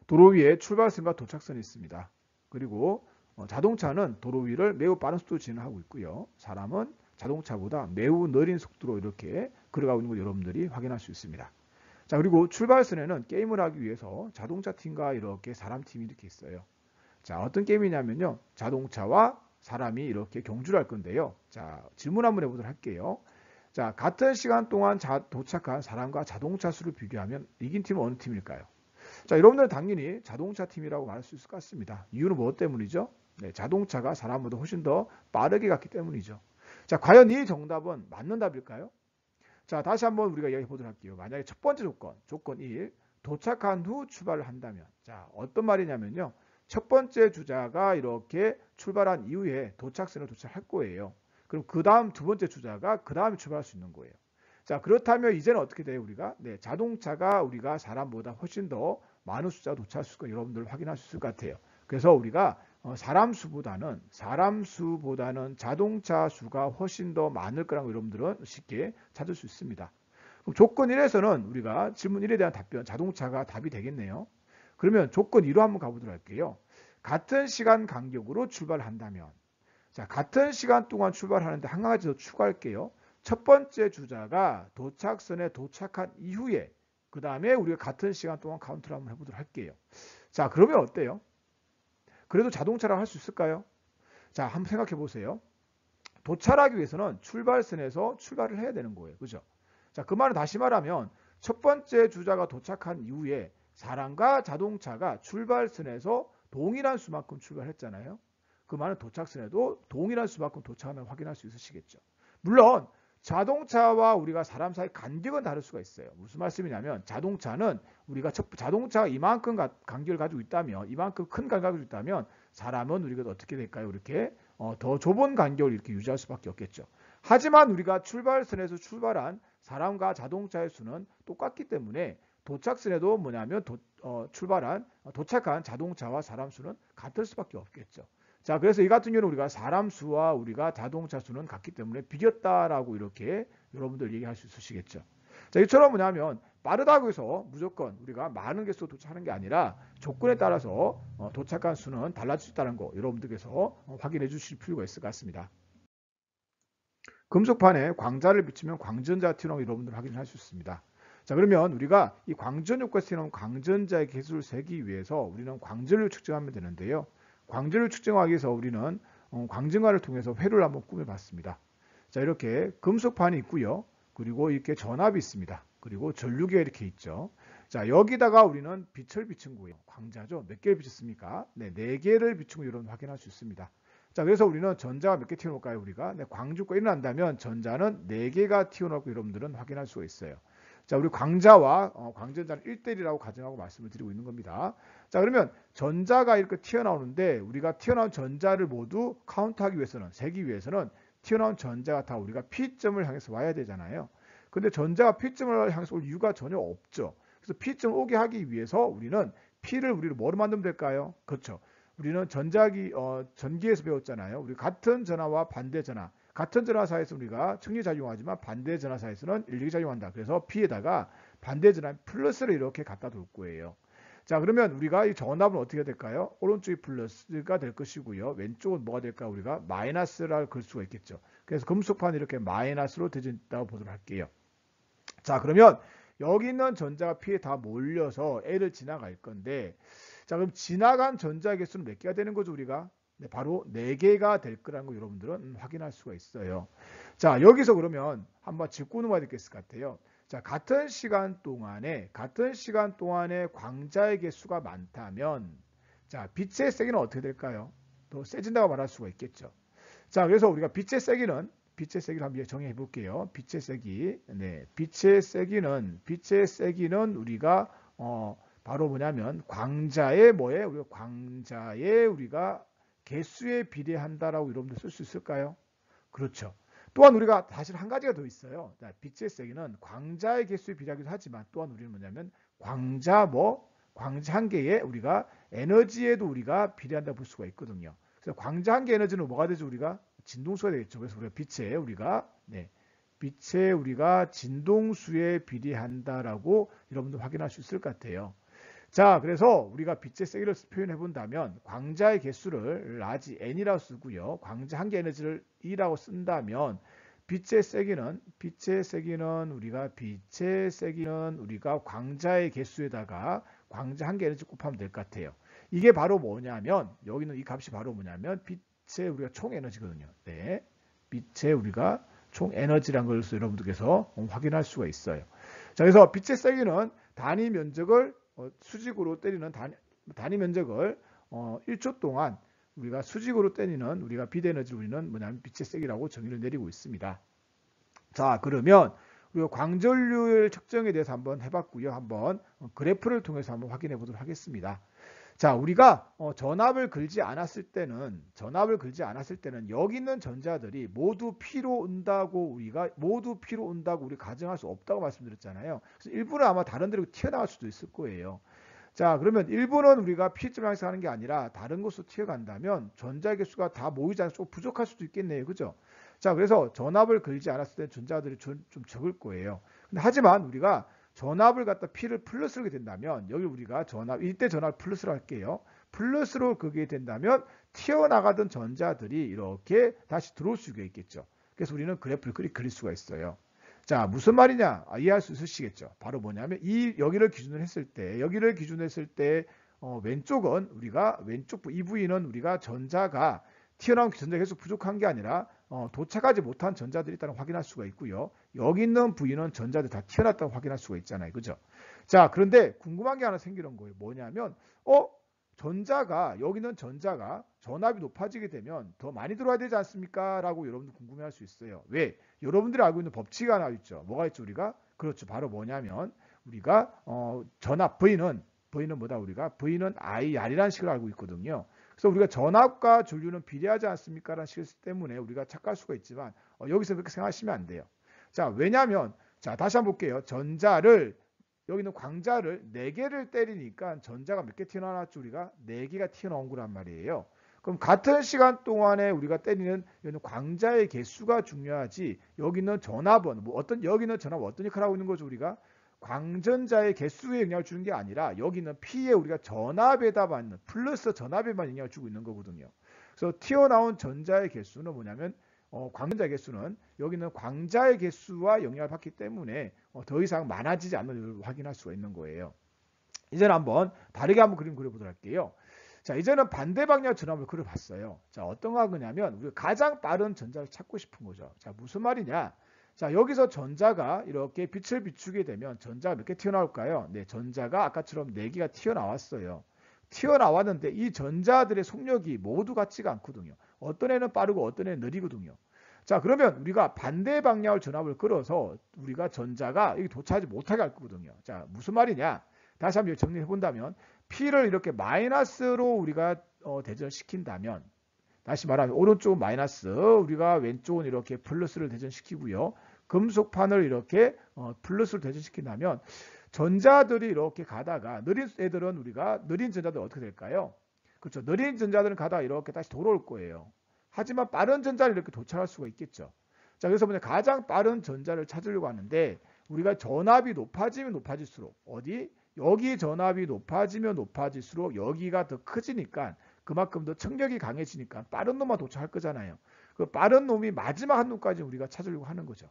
도로 위에 출발선과 도착선이 있습니다. 그리고 자동차는 도로 위를 매우 빠른 속도로 진행하고 있고요. 사람은 자동차보다 매우 느린 속도로 이렇게 걸어가고 있는 걸 여러분들이 확인할 수 있습니다. 자, 그리고 출발선에는 게임을 하기 위해서 자동차 팀과 이렇게 사람 팀이 이렇게 있어요. 자, 어떤 게임이냐면요. 자동차와 사람이 이렇게 경주를 할 건데요. 자, 질문 한번 해보도록 할게요. 자, 같은 시간 동안 도착한 사람과 자동차 수를 비교하면 이긴 팀은 어느 팀일까요? 자, 여러분들은 당연히 자동차 팀이라고 말할 수 있을 것 같습니다. 이유는 무엇 때문이죠? 네, 자동차가 사람보다 훨씬 더 빠르게 갔기 때문이죠. 자, 과연 이 정답은 맞는 답일까요? 자, 다시 한번 우리가 이야기해 보도록 할게요. 만약에 첫 번째 조건 1, 도착한 후 출발을 한다면, 자, 어떤 말이냐면요. 첫 번째 주자가 이렇게 출발한 이후에 도착선에 도착할 거예요. 그럼 그 다음 두 번째 주자가 그 다음에 출발할 수 있는 거예요. 자, 그렇다면 이제는 어떻게 돼요, 우리가? 네, 자동차가 우리가 사람보다 훨씬 더 많은 숫자가 도착할 수 있고 여러분들 확인할 수 있을 것 같아요. 그래서 우리가 사람 수보다는 자동차 수가 훨씬 더 많을 거라고 여러분들은 쉽게 찾을 수 있습니다. 그럼 조건 1에서는 우리가 질문 1에 대한 답변, 자동차가 답이 되겠네요. 그러면 조건 2로 한번 가보도록 할게요. 같은 시간 간격으로 출발한다면, 자, 같은 시간 동안 출발하는데 한 가지 더 추가할게요. 첫 번째 주자가 도착선에 도착한 이후에 그 다음에 우리가 같은 시간 동안 카운트를 한번 해보도록 할게요. 자, 그러면 어때요? 그래도 자동차라고 할 수 있을까요? 자, 한번 생각해 보세요. 도착하기 위해서는 출발선에서 출발을 해야 되는 거예요. 그죠? 자, 그 말은 다시 말하면 첫 번째 주자가 도착한 이후에 사람과 자동차가 출발선에서 동일한 수만큼 출발했잖아요. 그 말은 도착선에도 동일한 수만큼 도착하면 확인할 수 있으시겠죠. 물론 자동차와 우리가 사람 사이 간격은 다를 수가 있어요. 무슨 말씀이냐면 자동차는 우리가 자동차가 이만큼 간격을 가지고 있다면, 이만큼 큰 간격을 가지고 있다면 사람은 우리가 어떻게 될까요? 이렇게 더 좁은 간격을 이렇게 유지할 수밖에 없겠죠. 하지만 우리가 출발선에서 출발한 사람과 자동차의 수는 똑같기 때문에 도착선에도 뭐냐면 도착한 자동차와 사람 수는 같을 수밖에 없겠죠. 자, 그래서 이 같은 경우는 우리가 사람 수와 우리가 자동차 수는 같기 때문에 비겼다라고 이렇게 여러분들 얘기할 수 있으시겠죠. 자, 이처럼 뭐냐면 빠르다고 해서 무조건 우리가 많은 개수 도착하는 게 아니라 조건에 따라서 도착한 수는 달라질 수 있다는 거 여러분들께서 확인해 주실 필요가 있을 것 같습니다. 금속판에 광자를 비추면 광전자 튀어나온 여러분들 확인할 수 있습니다. 자, 그러면 우리가 이 광전 효과에서 튀어나온 광전자의 개수를 세기 위해서 우리는 광전을 측정하면 되는데요. 광전을 측정하기 위해서 우리는 광전관을 통해서 회를 한번 꾸며봤습니다. 자, 이렇게 금속판이 있고요. 그리고 이렇게 전압이 있습니다. 그리고 전류기가 이렇게 있죠. 자, 여기다가 우리는 빛을 비춘 거예요. 광자죠. 몇 개를 비췄습니까? 네, 4개를 비춘 거 여러분 확인할 수 있습니다. 자, 그래서 우리는 전자가 몇 개 튀어나올까요? 우리가 네, 광주가 일어난다면 전자는 4개가 튀어나올 거 여러분들은 확인할 수가 있어요. 자, 우리 광자와 광전자는 1대1이라고 가정하고 말씀을 드리고 있는 겁니다. 자, 그러면 전자가 이렇게 튀어나오는데 우리가 튀어나온 전자를 모두 카운트하기 위해서는, 세기 위해서는 튀어나온 전자가 다 우리가 P점을 향해서 와야 되잖아요. 근데 전자가 P점을 향해서 올 이유가 전혀 없죠. 그래서 P점을 오게 하기 위해서 우리는 P를 우리로 뭐로 만들면 될까요? 그렇죠. 우리는 전기에서 배웠잖아요. 우리 같은 전하와 반대 전하, 같은 전하 사이에서 우리가 청력작용하지만 반대 전하 사이에서는 일력작용한다. 그래서 P에다가 반대 전하 플러스를 이렇게 갖다 둘 거예요. 자, 그러면 우리가 이 전압은 어떻게 될까요? 오른쪽이 플러스가 될 것이고요. 왼쪽은 뭐가 될까? 우리가 마이너스라고 걸 수가 있겠죠. 그래서 금속판이 이렇게 마이너스로 되어 있다고 보도록 할게요. 자, 그러면 여기 있는 전자가 P에 다 몰려서 L을 지나갈 건데, 자, 그럼 지나간 전자 개수는 몇 개가 되는 거죠, 우리가? 네, 바로 4개가 될 거라는 거 여러분들은 확인할 수가 있어요. 자, 여기서 그러면 한번 짚고 넘어야 될 것 같아요. 자, 같은 시간 동안에 광자의 개수가 많다면, 자, 빛의 세기는 어떻게 될까요? 또 세진다고 말할 수가 있겠죠. 자, 그래서 우리가 빛의 세기를 한번 정해 볼게요. 빛의 세기. 네, 빛의 세기는 우리가 바로 뭐냐면 광자의 우리가 개수에 비례한다라고 여러분들 쓸 수 있을까요? 그렇죠. 또한 우리가 사실 한 가지가 더 있어요. 빛의 세기는 광자의 개수에 비례하기도 하지만 또한 우리는 뭐냐면 광자 한 개의 우리가 에너지에도 우리가 비례한다고 볼 수가 있거든요. 그래서 광자 한 개 에너지는 뭐가 되죠? 우리가 진동수가 되겠죠. 그래서 우리가 빛의 우리가 진동수에 비례한다라고 여러분들 확인할 수 있을 것 같아요. 자, 그래서 우리가 빛의 세기를 표현해 본다면 광자의 개수를 라지 n이라고 쓰고요. 광자 한 개 에너지를 E라고 쓴다면 빛의 세기는 우리가 광자의 개수에다가 광자 한 개 에너지 곱하면 될 것 같아요. 이게 바로 뭐냐면 여기는 이 값이 바로 뭐냐면 빛의 우리가 총 에너지거든요. 네. 빛의 우리가 총 에너지란 걸 여러분들께서 확인할 수가 있어요. 자, 그래서 빛의 세기는 단위 면적을 수직으로 때리는 단위 면적을 1초 동안 우리가 수직으로 때리는 우리가 빛 에너지를 우리는 뭐냐면 빛의 세기라고 정의를 내리고 있습니다. 자, 그러면 우리가 광전류의 측정에 대해서 한번 해봤고요. 한번 그래프를 통해서 한번 확인해 보도록 하겠습니다. 자, 우리가 전압을 걸지 않았을 때는 여기 있는 전자들이 모두 P로 온다고 우리가 가정할 수 없다고 말씀드렸잖아요. 그래서 일부는 아마 다른 데로 튀어나갈 수도 있을 거예요. 자, 그러면 일부는 우리가 P점 향해서 하는 게 아니라 다른 곳으로 튀어간다면 전자의 개수가 다 모이지 않아서 좀 부족할 수도 있겠네요. 그죠? 자, 그래서 전압을 걸지 않았을 때 전자들이 좀 적을 거예요. 근데 하지만 우리가 전압을 갖다 P를 플러스로 하게 된다면 여기 우리가 이때 전압을 플러스로 할게요. 플러스로 그게 된다면 튀어나가던 전자들이 이렇게 다시 들어올 수가 있겠죠. 그래서 우리는 그래프를 그릴 수가 있어요. 자, 무슨 말이냐? 이해할 수 있으시겠죠. 바로 뭐냐면 여기를 기준으로 했을 때 왼쪽은 이 부위는 우리가 전자가 튀어나온 전자가 계속 부족한 게 아니라 도착하지 못한 전자들이 있다는 확인할 수가 있고요. 여기 있는 부위는 전자들이 다 튀어났다고 확인할 수가 있잖아요. 그죠? 자, 그런데 궁금한 게 하나 생기는 거예요. 뭐냐면 여기 있는 전자가 전압이 높아지게 되면 더 많이 들어와야 되지 않습니까? 라고 여러분들 궁금해할 수 있어요. 왜? 여러분들이 알고 있는 법칙이 하나 있죠. 뭐가 있죠? 그렇죠. 바로 뭐냐면 우리가 전압 V는 IR이라는 식으로 알고 있거든요. 그래서 우리가 전압과 전류는 비례하지 않습니까? 라는 식이기 때문에 우리가 착각할 수가 있지만 여기서 그렇게 생각하시면 안 돼요. 자, 왜냐하면 다시 한번 볼게요. 여기 있는 광자를 4개를 때리니까 전자가 몇 개 튀어나왔죠? 우리가 4개가 튀어나온 거란 말이에요. 그럼 같은 시간 동안에 우리가 때리는 광자의 개수가 중요하지 여기 있는 전압은 여기는 전압은 어떤 역할을 하고 있는 거죠? 우리가 광전자의 개수에 영향을 주는 게 아니라 여기는 P에 우리가 전압에다 맞는 플러스 전압에만 영향을 주고 있는 거거든요. 그래서 튀어나온 전자의 개수는 뭐냐면 광전자의 개수는 여기는 광자의 개수와 영향을 받기 때문에 더 이상 많아지지 않는 걸 확인할 수가 있는 거예요. 이제는 다르게 한번 그림 그려보도록 할게요. 자, 이제는 반대 방향 전압을 그려봤어요. 자, 어떤 거냐면 우리가 가장 빠른 전자를 찾고 싶은 거죠. 자, 무슨 말이냐? 자, 여기서 전자가 이렇게 빛을 비추게 되면 전자가 몇 개 튀어나올까요? 네, 전자가 아까처럼 4개가 튀어나왔어요. 튀어나왔는데 이 전자들의 속력이 모두 같지가 않거든요. 어떤 애는 빠르고 어떤 애는 느리거든요. 자, 그러면 우리가 반대 방향을 전압을 끌어서 우리가 전자가 여기 도착하지 못하게 할 거거든요. 자, 무슨 말이냐? 다시 한번 정리해 본다면 P를 이렇게 마이너스로 우리가 대전시킨다면 다시 말하면 오른쪽은 마이너스, 우리가 왼쪽은 이렇게 플러스를 대전시키고요. 금속판을 이렇게 플러스로 대전시킨다면 전자들이 이렇게 가다가 느린 전자들 어떻게 될까요? 그렇죠. 느린 전자들은 가다가 이렇게 다시 돌아올 거예요. 하지만 빠른 전자를 이렇게 도착할 수가 있겠죠. 자, 그래서 가장 빠른 전자를 찾으려고 하는데 우리가 전압이 높아지면 높아질수록 여기 전압이 높아지면 높아질수록 여기가 더 커지니까 그만큼 더 청력이 강해지니까 빠른 놈만 도착할 거잖아요. 그 빠른 놈이 마지막 한 놈까지 우리가 찾으려고 하는 거죠.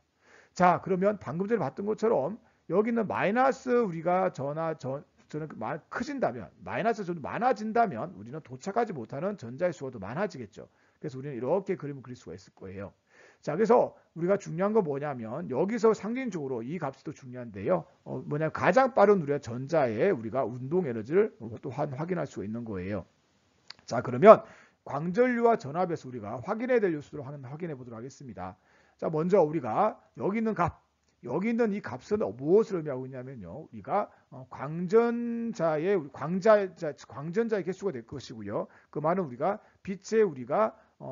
자, 그러면 방금 전에 봤던 것처럼 여기는 마이너스 우리가 저는 커진다면 마이너스 좀 많아진다면 우리는 도착하지 못하는 전자의 수가 더 많아지겠죠. 그래서 우리는 이렇게 그림을 그릴 수가 있을 거예요. 자, 그래서 우리가 중요한 건 뭐냐면 여기서 상징적으로 이 값이 또 중요한데요. 뭐냐면 가장 빠른 우리가 전자의 우리가 운동 에너지를 또 확인할 수가 있는 거예요. 자, 그러면 광전류와 전압에서 우리가 확인해야 될 요소를 확인해 보도록 하겠습니다. 자, 먼저 우리가 여기 있는 이 값은 무엇을 의미하고 있냐면요. 우리가 광전자의 개수가 될 것이고요. 그 말은 우리가 빛의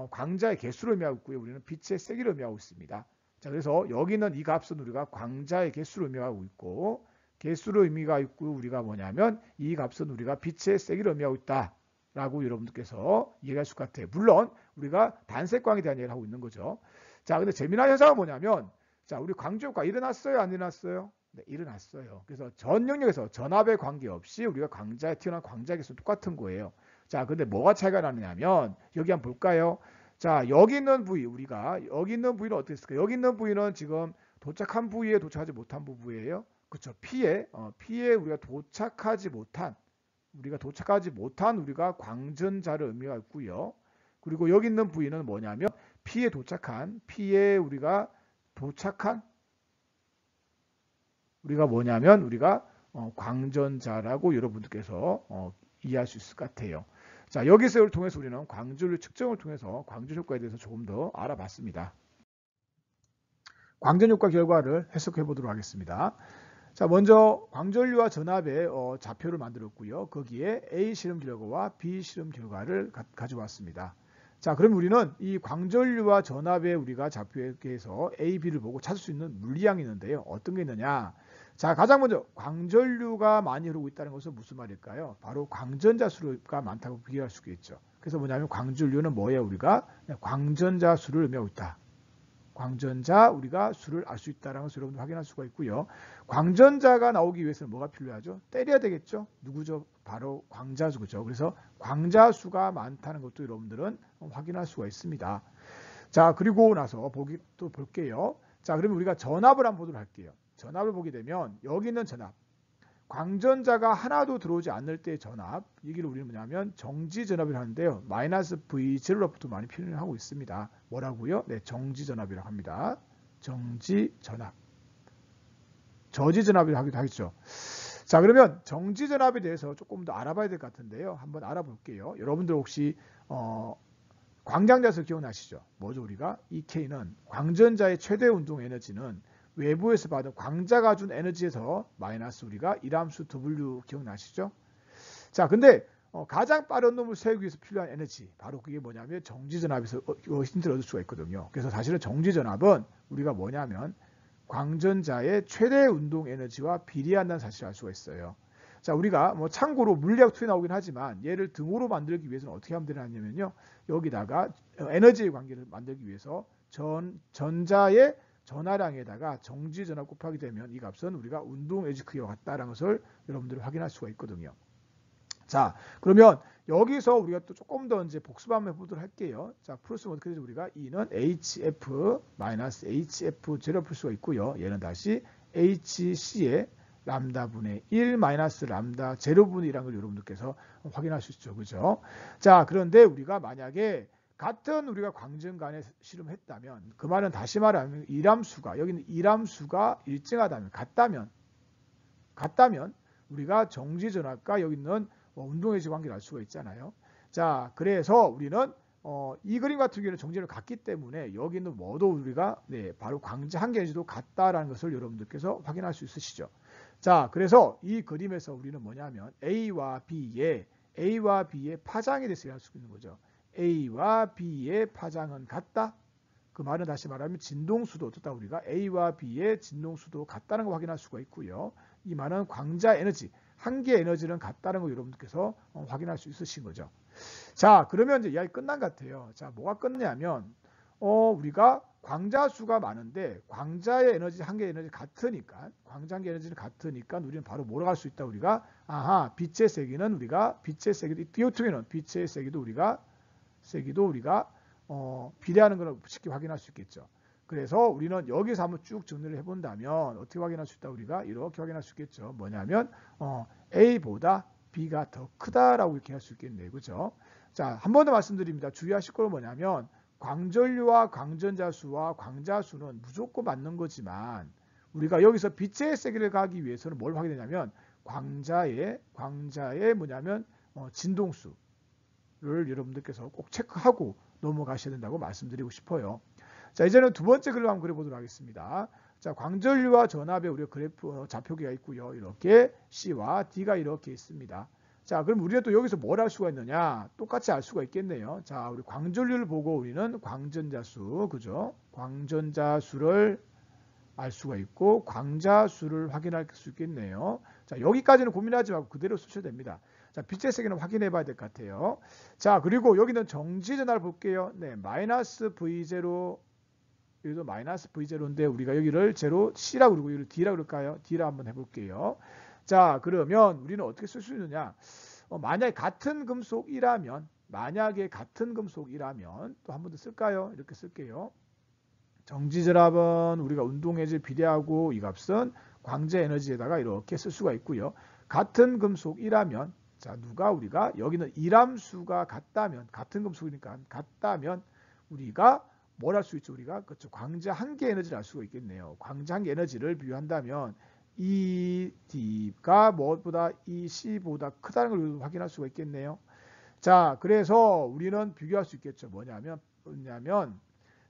광자의 개수를 의미하고 있고요. 우리는 빛의 세기를 의미하고 있습니다. 자, 그래서 여기 있는 이 값은 우리가 광자의 개수를 의미하고 있고 개수를 의미가 있고 우리가 뭐냐면 이 값은 우리가 빛의 세기를 의미하고 있다. 라고 여러분들께서 이해할 수 같아요. 물론 우리가 단색광에 대한 얘기를 하고 있는 거죠. 자, 근데 재미난 현상은 뭐냐면 자, 우리 광주효과 일어났어요? 안 일어났어요? 네, 일어났어요. 그래서 전 영역에서 전압에 관계없이 우리가 광자에 튀어나온 광자 개수는 똑같은 거예요. 자, 근데 뭐가 차이가 나느냐면 여기 한번 볼까요? 자, 여기 있는 부위 우리가 여기 있는 부위는 어떻게 했을까요? 여기 있는 부위는 지금 도착한 부위에 도착하지 못한 부위예요. 그렇죠? P에 우리가 도착하지 못한 우리가 광전자를 의미가 있고요. 그리고 여기 있는 부위는 뭐냐면 P에 우리가 도착한 우리가 광전자라고 여러분들께서 이해할 수 있을 것 같아요. 자, 여기서를 통해서 우리는 광전류 측정을 통해서 광전 효과에 대해서 조금 더 알아봤습니다. 광전 효과 결과를 해석해 보도록 하겠습니다. 자, 먼저 광전류와 전압의 좌표를 만들었고요. 거기에 A 실험 결과와 B 실험 결과를 가져왔습니다. 자, 그럼 우리는 이 광전류와 전압의 우리가 좌표에서 A, B를 보고 찾을 수 있는 물리량이 있는데요. 어떤 게 있느냐? 자, 가장 먼저 광전류가 많이 흐르고 있다는 것은 무슨 말일까요? 바로 광전자 수가 많다고 비교할 수 있겠죠. 그래서 뭐냐면 광전류는 뭐예요? 우리가 광전자 수를 의미하고 있다. 광전자 우리가 수를 알 수 있다는 것을 여러분들 확인할 수가 있고요. 광전자가 나오기 위해서는 뭐가 필요하죠? 때려야 되겠죠? 누구죠? 바로 광자수죠. 그래서 광자수가 많다는 것도 여러분들은 확인할 수가 있습니다. 자, 그리고 나서 또 볼게요. 자, 그러면 우리가 전압을 한번 보도록 할게요. 전압을 보게 되면 여기 있는 전압, 광전자가 하나도 들어오지 않을 때의 전압, 얘기를 우리는 뭐냐면 정지전압이라고 하는데요. 마이너스 V0로부터 많이 표현을 하고 있습니다. 뭐라고요? 네, 정지전압이라고 합니다. 정지전압. 저지전압이라고 하기도 하겠죠. 자, 그러면 정지전압에 대해서 조금 더 알아봐야 될 것 같은데요. 한번 알아볼게요. 여러분들 혹시 광장자수 기억나시죠? 뭐죠? 우리가 이 K는 광전자의 최대 운동 에너지는 외부에서 받은 광자가 준 에너지에서 마이너스 우리가 일함수 W 기억나시죠? 자, 근데 가장 빠른 놈을 세우기 위해서 필요한 에너지, 바로 그게 뭐냐면 정지전압에서 힌트를 얻을 수가 있거든요. 그래서 사실은 정지전압은 우리가 뭐냐면 광전자의 최대 운동 에너지와 비례한다는 사실을 알 수가 있어요. 자, 우리가 참고로 물리학 2에 나오긴 하지만 얘를 등호로 만들기 위해서는 어떻게 하면 되냐면요. 여기다가 에너지의 관계를 만들기 위해서 전자의 전하량에다가 정지전압 곱하게 되면 이 값은 우리가 운동 에너지 크기와 같다는 것을 여러분들이 확인할 수가 있거든요. 자, 그러면 여기서 우리가 또 조금 더 이제 복습 한번 해보도록 할게요. 자, 풀었으면 어떻게 되죠? 우리가 E는 HF-HF0 풀 수가 있고요. 얘는 다시 HC의 람다분의 1 마이너스 람다 제로분의 1이라는 걸 여러분들께서 확인할 수 있죠. 그죠? 자, 그런데 우리가 만약에 같은 우리가 광전간에 실험했다면 그 말은 다시 말하면 이람수가 여기는 이람수가 일정하다면 같다면 우리가 정지전압과 여기 있는 운동에너지 관계를 알 수가 있잖아요. 자, 그래서 우리는 이 그림 같은 경우는 정지를 같기 때문에 여기 있는 뭐도 우리가 바로 광자 한계에너지도 같다라는 것을 여러분들께서 확인할 수 있으시죠. 자, 그래서 이 그림에서 우리는 뭐냐면 A와 B의 파장에 대해서 할 수 있는 거죠. A와 B의 파장은 같다. 그 말은 다시 말하면 진동수도 어떻다 우리가 A와 B의 진동수도 같다는 걸 확인할 수가 있고요. 이 말은 광자 에너지, 한계 에너지는 같다는 걸 여러분들께서 확인할 수 있으신 거죠. 자, 그러면 이제 이야기 끝난 것 같아요. 자, 뭐가 끝냐면 우리가 광자수가 많은데 광자의 에너지, 한계 에너지 같으니까 광자 한계 에너지는 같으니까 우리는 바로 뭐라고 할 수 있다 우리가 빛의 세기는 우리가 빛의 세기도 디오트에는 빛의 세기도 우리가 비례하는 걸 쉽게 확인할 수 있겠죠. 그래서 우리는 여기서 한번 쭉 정리를 해본다면 어떻게 확인할 수 있다 우리가 이렇게 확인할 수 있겠죠. 뭐냐면 A보다 B가 더 크다라고 이렇게 할 수 있겠네요. 그죠? 자, 한 번 더 말씀드립니다. 주의하실 건 뭐냐면 광전류와 광전자수와 광자수는 무조건 맞는 거지만 우리가 여기서 빛의 세기를 가기 위해서는 뭘 확인하냐면 광자의 뭐냐면 진동수 를 여러분들께서 꼭 체크하고 넘어가셔야 된다고 말씀드리고 싶어요. 자, 이제는 두 번째 글을 한번 그려보도록 하겠습니다. 자, 광전류와 전압에 우리가 그래프 좌표기가 있고요. 이렇게 C와 D가 이렇게 있습니다. 자, 그럼 우리가 또 여기서 뭘 할 수가 있느냐? 똑같이 알 수가 있겠네요. 자, 우리 광전류를 보고 우리는 광전자수, 그죠? 광전자수를 알 수가 있고 광자수를 확인할 수 있겠네요. 자, 여기까지는 고민하지 말고 그대로 쓰셔도 됩니다. 자, 빛의 세기는 확인해 봐야 될 것 같아요. 자, 그리고 여기는 정지전압을 볼게요. 네, 마이너스 V0 여기도 마이너스 V0인데 우리가 여기를 제로 C라고 그러고 여기를 D라고 그럴까요? D라 한번 해볼게요. 자, 그러면 우리는 어떻게 쓸 수 있느냐? 만약에 같은 금속이라면 또 한 번 더 쓸까요? 이렇게 쓸게요. 정지전압은 우리가 운동에너지 비례하고 이 값은 광재 에너지에다가 이렇게 쓸 수가 있고요. 같은 금속이라면 자, 우리가 여기는 이람수가 같다면 같은 금속이니까 같다면 우리가 뭘 할 수 있죠? 우리가 그렇죠. 광재 한 개 에너지를 알 수가 있겠네요. 광재 한 개 에너지를 비교한다면 이 D가 무엇보다 이 C보다 크다는 걸 확인할 수가 있겠네요. 자, 그래서 우리는 비교할 수 있겠죠. 뭐냐면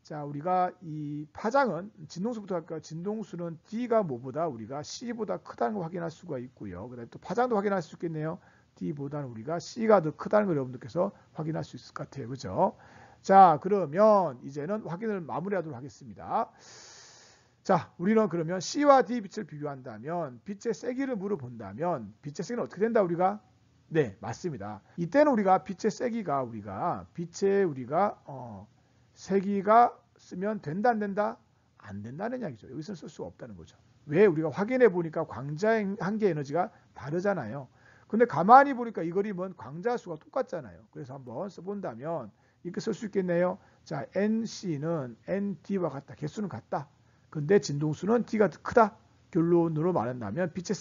자, 우리가 이 파장은 진동수부터 할까요? 진동수는 D가 뭐보다 우리가 C보다 크다는 걸 확인할 수가 있고요. 그다음에 또 파장도 확인할 수 있겠네요. D보다는 우리가 C가 더 크다는 걸 여러분들께서 확인할 수 있을 것 같아요. 그죠? 자, 그러면 이제는 확인을 마무리하도록 하겠습니다. 자, 우리는 그러면 C와 D 빛을 비교한다면 빛의 세기를 물어본다면 빛의 세기는 어떻게 된다 우리가? 네, 맞습니다. 이때는 우리가 빛의 세기가 세기가 쓰면 된다 안 된다? 안 된다는 이야기죠. 여기서는 쓸 수가 없다는 거죠. 왜? 우리가 확인해 보니까 광자 한 개 에너지가 다르잖아요. 근데 가만히 보니까 이 그림은 광자 수가 똑같잖아요. 그래서 한번 써본다면 이렇게 쓸 수 있겠네요. 자, NC는 ND와 같다. 개수는 같다. 근데 진동수는 D가 더 크다. 결론으로 말한다면 빛의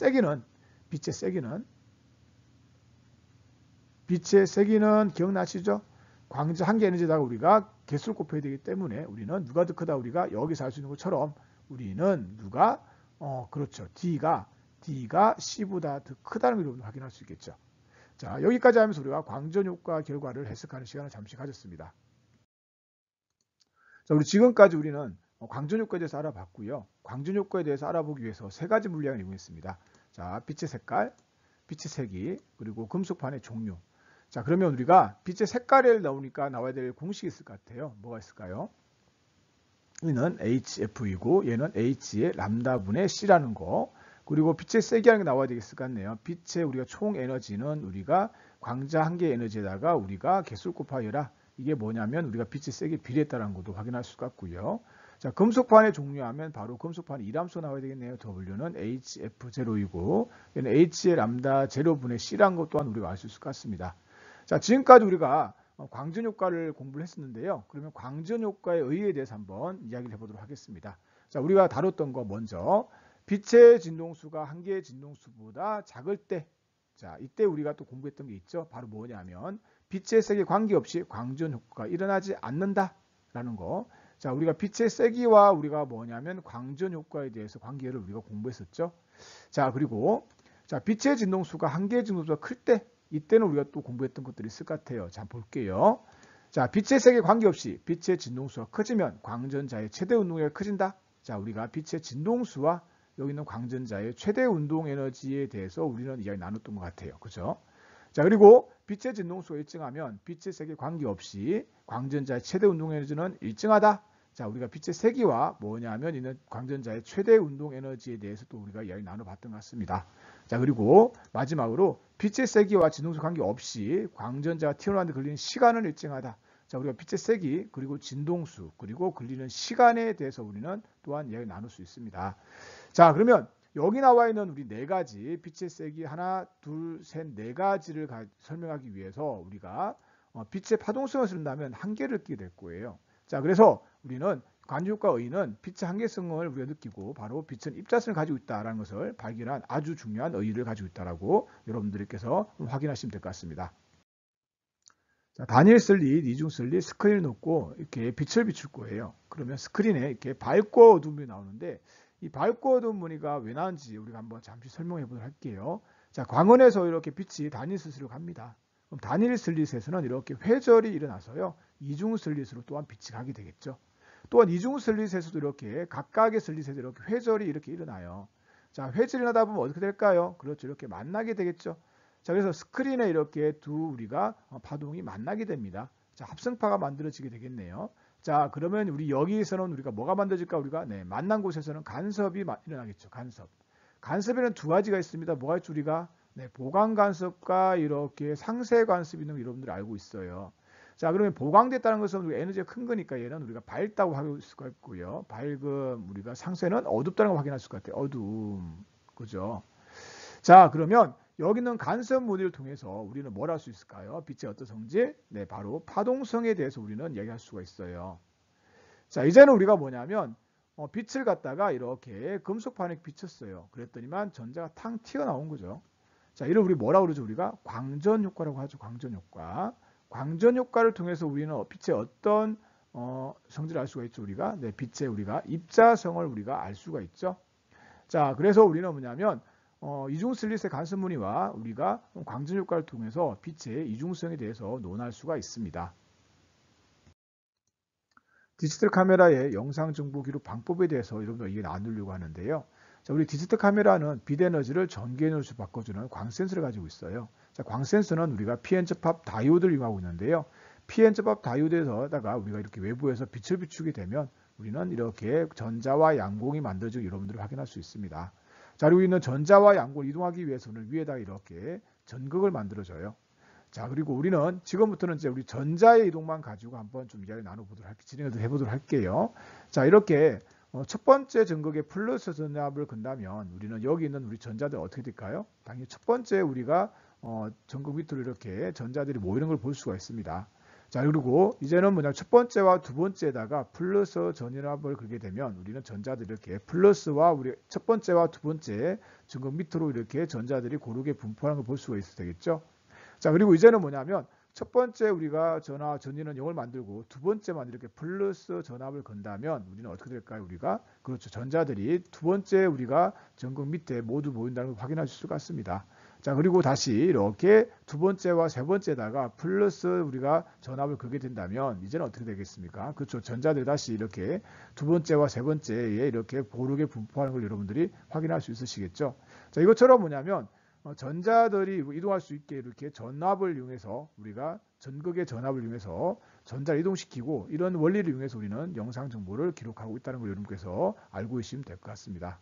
세기는 기억나시죠? 광자 한 개 에너지에다가 우리가 개수를 곱해야 되기 때문에 우리는 누가 더 크다 우리가 여기서 알 수 있는 것처럼 우리는 그렇죠. D가 C보다 더 크다는 걸 여러분 확인할 수 있겠죠. 자, 여기까지 하면서 우리가 광전효과 결과를 해석하는 시간을 잠시 가졌습니다. 자, 우리 지금까지 우리는 광전효과에 대해서 알아봤고요. 광전효과에 대해서 알아보기 위해서 세 가지 물리학을 이용했습니다. 자, 빛의 색깔, 빛의 세기, 그리고 금속판의 종류. 자, 그러면 우리가 빛의 색깔을 나와야 될 공식이 있을 것 같아요. 뭐가 있을까요? 얘는 HF이고 얘는 H의 람다분의 C라는 거. 그리고 빛의 세기라는 게 나와야 되겠을 것 같네요. 빛의 우리가 총 에너지는 우리가 광자 한 개의 에너지에다가 우리가 개수를 곱하여라. 이게 뭐냐면 우리가 빛의 세기 비례했다는 것도 확인할 수 있고요. 자, 금속판의 종류하면 바로 금속판 이람수 나와야 되겠네요. W는 HF0이고 얘는 H의 람다 제로분의 C라는 것 또한 우리가 알 수 있을 것 같습니다. 자, 지금까지 우리가 광전효과를 공부를 했었는데요. 그러면 광전효과의 의의에 대해서 한번 이야기를 해보도록 하겠습니다. 자, 우리가 다뤘던 거 먼저 빛의 진동수가 한 개의 진동수보다 작을 때, 자, 이때 우리가 또 공부했던 게 있죠. 바로 뭐냐면 빛의 세기에 관계없이 광전효과가 일어나지 않는다라는 거. 자, 우리가 빛의 세기와 우리가 뭐냐면 광전효과에 대해서 관계를 우리가 공부했었죠. 자, 그리고 자, 빛의 진동수가 한 개의 진동수가 클 때, 이때는 우리가 또 공부했던 것들이 있을 것 같아요. 자, 볼게요. 자, 빛의 세기에 관계없이 빛의 진동수가 커지면 광전자의 최대 운동에너지가 커진다. 자, 우리가 빛의 진동수와 여기 있는 광전자의 최대 운동 에너지에 대해서 우리는 이야기 나눴던 것 같아요. 그죠? 자, 그리고 빛의 진동수가 일정하면 빛의 세기에 관계없이 광전자의 최대 운동 에너지는 일정하다. 자, 우리가 빛의 세기와 뭐냐면 있는 광전자의 최대 운동 에너지에 대해서 또 우리가 이야기 나눠봤던 것 같습니다. 자, 그리고 마지막으로 빛의 세기와 진동수 관계없이 광전자가 튀어나오는데 걸리는 시간은 일정하다. 자, 우리가 빛의 세기, 그리고 진동수, 그리고 걸리는 시간에 대해서 우리는 또한 이야기 나눌 수 있습니다. 자, 그러면 여기 나와 있는 우리 네 가지 빛의 세기 하나, 둘, 셋, 네 가지를 설명하기 위해서 우리가 빛의 파동성을 쓴다면 한계를 끼게 될 거예요. 자, 그래서 우리는 관주효과 의의는 빛의 한계성을 우리가 느끼고 바로 빛은 입자성을 가지고 있다는 것을 발견한 아주 중요한 의의를 가지고 있다라고 여러분들께서 확인하시면 될 것 같습니다. 자, 단일 슬릿, 이중 슬릿, 스크린을 놓고 이렇게 빛을 비출 거예요. 그러면 스크린에 이렇게 밝고 어두운 분이 나오는데 이 밝고 어두운 무늬가 왜 나오는지 우리가 한번 잠시 설명해 보도록 할게요. 자, 광원에서 이렇게 빛이 단일 슬릿으로 갑니다. 그럼 단일 슬릿에서는 이렇게 회절이 일어나서요. 이중 슬릿으로 또한 빛이 가게 되겠죠. 또한 이중 슬릿에서도 이렇게 각각의 슬릿에서 이렇게 회절이 이렇게 일어나요. 자, 회절이 일어나다 보면 어떻게 될까요? 그렇죠. 이렇게 만나게 되겠죠. 자, 그래서 스크린에 이렇게 우리가 파동이 만나게 됩니다. 자, 합성파가 만들어지게 되겠네요. 자, 그러면 우리 여기에서는 우리가 뭐가 만들어질까? 우리가 만난 곳에서는 간섭이 일어나겠죠. 간섭. 간섭에는 두 가지가 있습니다. 뭐가 있죠? 우리가 보강 간섭과 이렇게 상세 간섭이 있는 거 여러분들 알고 있어요. 자, 그러면 보강됐다는 것은 우리가 에너지가 큰 거니까 얘는 우리가 밝다고 할 수가 있고요. 밝음, 우리가 상쇄는 어둡다는 걸 확인할 수가 있대요. 어둠. 그죠? 자, 그러면 여기 있는 간섭 무늬를 통해서 우리는 뭘 할 수 있을까요? 빛의 어떤 성질? 네, 바로 파동성에 대해서 우리는 얘기할 수가 있어요. 자, 이제는 우리가 뭐냐면 빛을 갖다가 이렇게 금속판에 비쳤어요. 그랬더니만 전자가 탕 튀어나온 거죠. 자, 이를 우리 뭐라고 그러죠? 우리가 광전 효과라고 하죠. 광전 효과. 광전 효과를 통해서 우리는 빛의 어떤 성질을 알 수가 있죠. 우리가 네, 빛의 우리가 입자성을 우리가 알 수가 있죠. 자, 그래서 우리는 뭐냐면 이중슬릿의 간섭 무늬와 우리가 광전 효과를 통해서 빛의 이중성에 대해서 논할 수가 있습니다. 디지털 카메라의 영상 정보 기록 방법에 대해서 여러분들 이게 나누려고 하는데요. 자, 우리 디지털 카메라는 빛 에너지를 전기 에너지로 바꿔주는 광 센서를 가지고 있어요. 자, 광 센서는 우리가 p-n 접합 다이오드를 이용하고 있는데요. p-n 접합 다이오드에서다가 우리가 이렇게 외부에서 빛을 비추게 되면 우리는 이렇게 전자와 양공이 만들어지고 여러분들을 확인할 수 있습니다. 자, 그리고 있는 전자와 양공을 이동하기 위해서는 위에다가 이렇게 전극을 만들어줘요. 자, 그리고 우리는 지금부터는 이제 우리 전자의 이동만 가지고 한번 좀 이야기 나눠보도록 할게요. 진행을 해보도록 할게요. 자, 이렇게 첫 번째 전극에 플러스 전압을 건다면 우리는 여기 있는 우리 전자들 어떻게 될까요? 당연히 첫 번째 우리가 전극 밑으로 이렇게 전자들이 모이는 걸 볼 수가 있습니다. 자, 그리고 이제는 뭐냐, 첫 번째와 두 번째에다가 플러스 전압을 걸게 되면 우리는 전자들이 이렇게 플러스와 우리 첫 번째와 두 번째 전극 밑으로 이렇게 전자들이 고르게 분포하는 걸 볼 수가 있어야 되겠죠. 자, 그리고 이제는 뭐냐면 첫 번째 우리가 전위는 0을 만들고 두 번째만 이렇게 플러스 전압을 건다면 우리는 어떻게 될까요? 우리가 그렇죠. 전자들이 두 번째 우리가 전극 밑에 모두 모인다는 걸 확인하실 수가 있습니다. 자, 그리고 다시 이렇게 두 번째와 세 번째에다가 플러스 우리가 전압을 걸게 된다면 이제는 어떻게 되겠습니까? 그렇죠. 전자들이 다시 이렇게 두 번째와 세 번째에 이렇게 고르게 분포하는 걸 여러분들이 확인할 수 있으시겠죠. 자, 이것처럼 뭐냐면 전자들이 이동할 수 있게 이렇게 전압을 이용해서 우리가 전극의 전압을 이용해서 전자를 이동시키고 이런 원리를 이용해서 우리는 영상 정보를 기록하고 있다는 걸 여러분께서 알고 계시면 될 것 같습니다.